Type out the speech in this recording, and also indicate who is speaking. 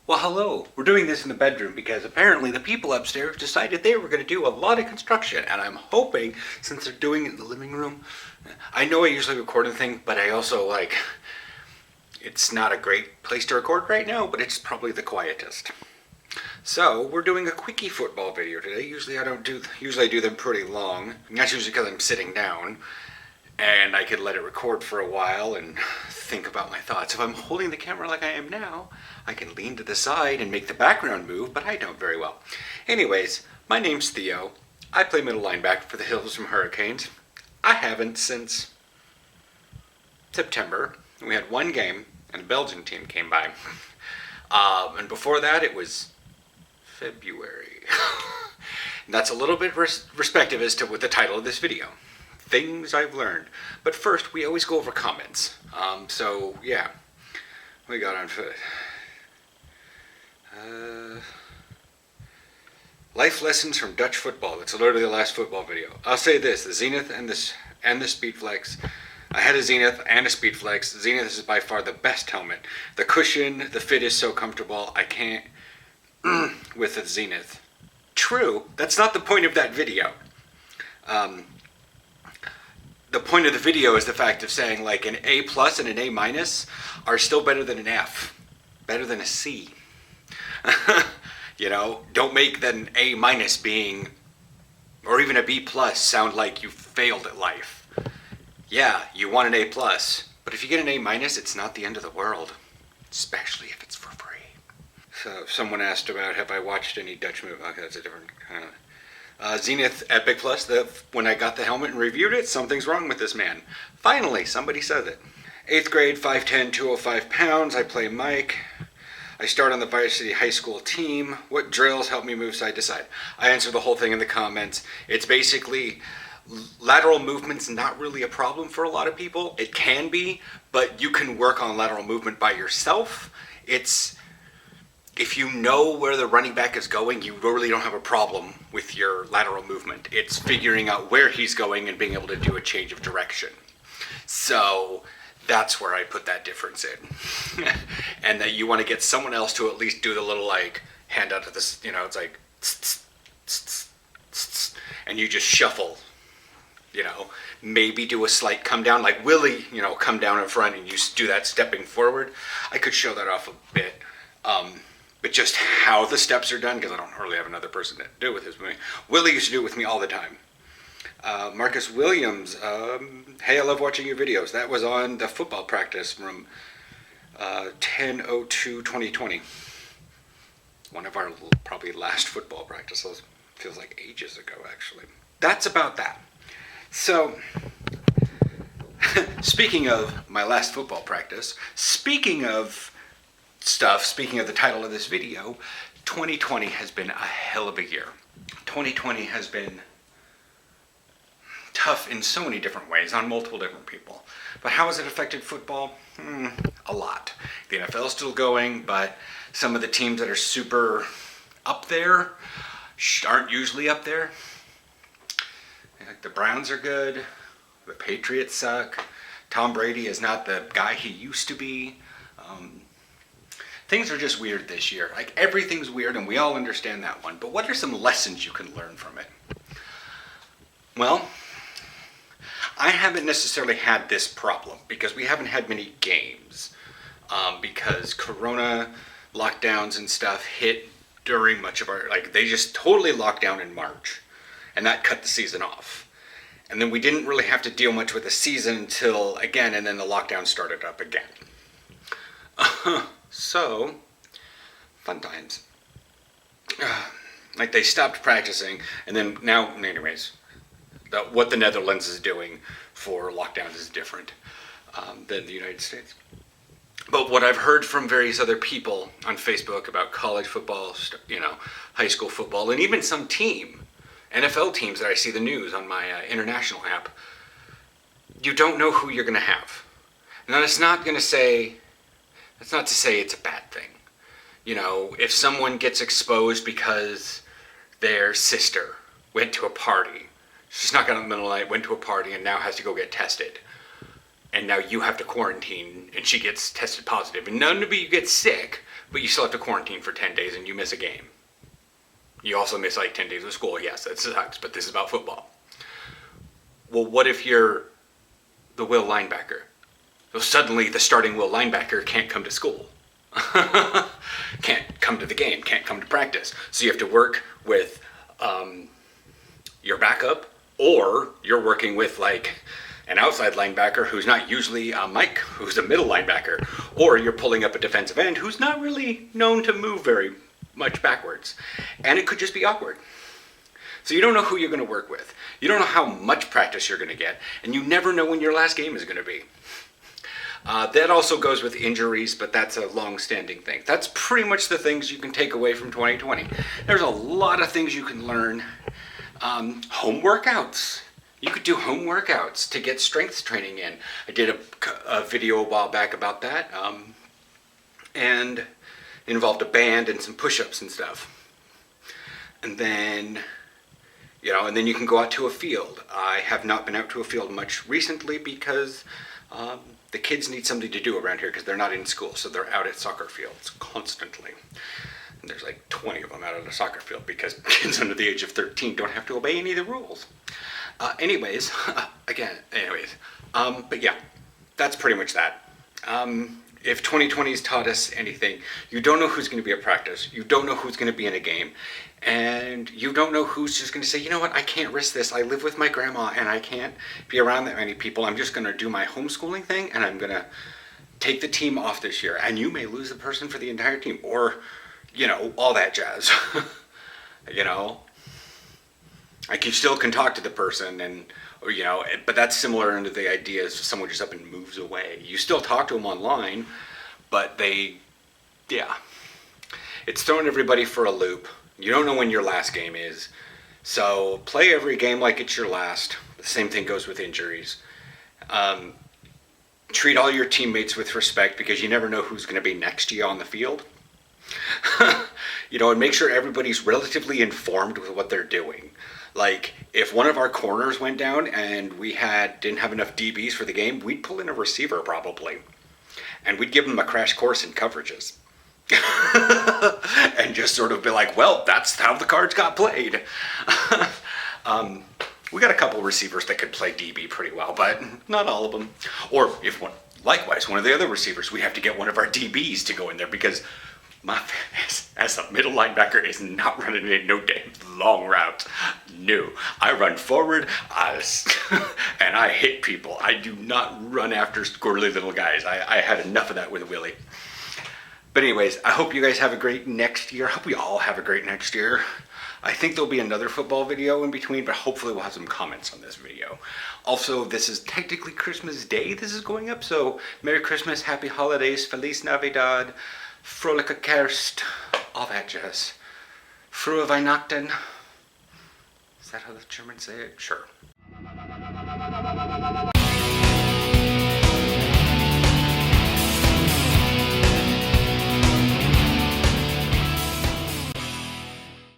Speaker 1: Well, hello. We're doing this in the bedroom because apparently the people upstairs decided they were going to do a lot of construction, and I'm hoping, since they're doing it in the living room, I know I usually record a thing, but I also it's not a great place to record right now, but it's probably the quietest. So we're doing a quickie football video today. Usually I do them pretty long. And that's usually because I'm sitting down, and I could let it record for a while and think about my thoughts. If I'm holding the camera like I am now, I can lean to the side and make the background move, but I don't very well. Anyways, my name's Theo. I play middle linebacker for the Hills Hurricanes. I haven't since September. We had one game, and the Belgian team came by. And before that, it was February. And that's a little bit respective as to what the title of this video. Things I've learned. But first, we always go over comments. So yeah, we got on foot. Life lessons from Dutch football. That's literally the last football video. I'll say this: the Zenith and the Speedflex. I had a Zenith and a Speedflex. The Zenith is by far the best helmet. The cushion, the fit is so comfortable. I can't with the Zenith. True, that's not the point of that video. The point of the video is the fact of saying like an A plus and an A minus are still better than an F, better than a C. You know, don't make an A minus being, or even a B plus, sound like you failed at life. Yeah, you want an A plus, but if you get an A minus, it's not the end of the world, especially if it's for free. So someone asked about, have I watched any Dutch movie? Okay, that's a different kind of... Zenith Epic Plus, when I got the helmet and reviewed it, something's wrong with this man. Finally, somebody says it. 8th grade, 5'10", 205 pounds. I play Mike. I start on the varsity high school team. What drills help me move side to side? I answer the whole thing in the comments. It's basically lateral movement's not really a problem for a lot of people. It can be, but you can work on lateral movement by yourself. If you know where the running back is going, you really don't have a problem with your lateral movement. It's figuring out where he's going and being able to do a change of direction. So that's where I put that difference in. And that you want to get someone else to at least do the little hand out of this, it's like, and you just shuffle, maybe do a slight come down, like Willie, come down in front and you do that stepping forward. I could show that off a bit. But just how the steps are done, because I don't really have another person to do it with me. Willie used to do it with me all the time. Marcus Williams, hey, I love watching your videos. That was on the football practice from 10/02/2020. One of our probably last football practices. Feels like ages ago, actually. That's about that. So, speaking of my last football practice, speaking of the title of this video, 2020 has been a hell of a year. 2020 has been tough in so many different ways on multiple different people. But how has it affected football? A lot. The NFL is still going, but some of the teams that are super up there aren't usually up there. Like the Browns are good. The Patriots suck. Tom Brady is not the guy he used to be. Things are just weird this year. Like, everything's weird, and we all understand that one. But what are some lessons you can learn from it? Well, I haven't necessarily had this problem because we haven't had many games. Because Corona lockdowns and stuff hit during much of our... they just totally locked down in March. And that cut the season off. And then we didn't really have to deal much with the season until, again, and then the lockdown started up again. So, fun times. They stopped practicing, and then now, anyways, what the Netherlands is doing for lockdowns is different than the United States. But what I've heard from various other people on Facebook about college football, high school football, and even some NFL teams that I see the news on my international app, you don't know who you're going to have. Now, that's not to say it's a bad thing. If someone gets exposed because their sister went to a party, she snuck out in the middle of the night, went to a party, and now has to go get tested. And now you have to quarantine, and she gets tested positive. And none of you get sick, but you still have to quarantine for 10 days and you miss a game. You also miss like 10 days of school. Yes, that sucks, but this is about football. Well, what if you're the will linebacker? So suddenly the starting will linebacker can't come to school. Can't come to the game, can't come to practice. So you have to work with your backup, or you're working with like an outside linebacker who's not usually Mike, who's a middle linebacker, or you're pulling up a defensive end who's not really known to move very much backwards. And it could just be awkward. So you don't know who you're going to work with. You don't know how much practice you're going to get, and you never know when your last game is going to be. That also goes with injuries, but that's a long-standing thing. That's pretty much the things you can take away from 2020. There's a lot of things you can learn. Home workouts. You could do home workouts to get strength training in. I did a video a while back about that, and it involved a band and some push-ups and stuff. And then, and then you can go out to a field. I have not been out to a field much recently because the kids need something to do around here because they're not in school, so they're out at soccer fields constantly. And there's like 20 of them out at a soccer field because kids under the age of 13 don't have to obey any of the rules. Anyways, but yeah, that's pretty much that. If 2020's taught us anything, you don't know who's going to be at practice, you don't know who's going to be in a game, and you don't know who's just going to say, you know what, I can't risk this. I live with my grandma and I can't be around that many people. I'm just going to do my homeschooling thing and I'm going to take the team off this year. And you may lose the person for the entire team, or, all that jazz. Like you still can talk to the person but that's similar into the idea of someone just up and moves away. You still talk to them online, but it's throwing everybody for a loop. You don't know when your last game is. So play every game like it's your last. The same thing goes with injuries. Treat all your teammates with respect because you never know who's going to be next to you on the field. And make sure everybody's relatively informed with what they're doing. Like, if one of our corners went down and we didn't have enough DBs for the game, we'd pull in a receiver probably. And we'd give them a crash course in coverages. And just sort of be like, well, that's how the cards got played. We got a couple receivers that could play DB pretty well, but not all of them. Or likewise, one of the other receivers, we have to get one of our DBs to go in there because my as a middle linebacker is not running in no damn long route. No, I run forward, and I hit people. I do not run after squirrely little guys. I had enough of that with Willie. But anyways, I hope you guys have a great next year. I hope we all have a great next year. I think there'll be another football video in between, but hopefully we'll have some comments on this video. Also, this is technically Christmas Day this is going up, so Merry Christmas, Happy Holidays, Feliz Navidad, Fröhliche Kerst, all that jazz. Frohe Weihnachten. Is that how the Germans say it? Sure.